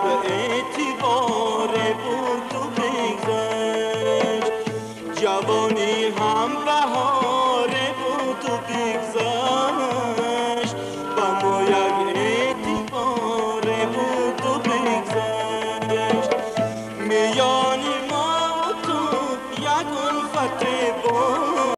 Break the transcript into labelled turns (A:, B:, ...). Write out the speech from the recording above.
A: اعتبار بود تو بگذشت، جوانی هم بهاره بود تو بگذشت، با ما یک اعتبار بود تو بگذشت. میانی ما و تو یک الفت بود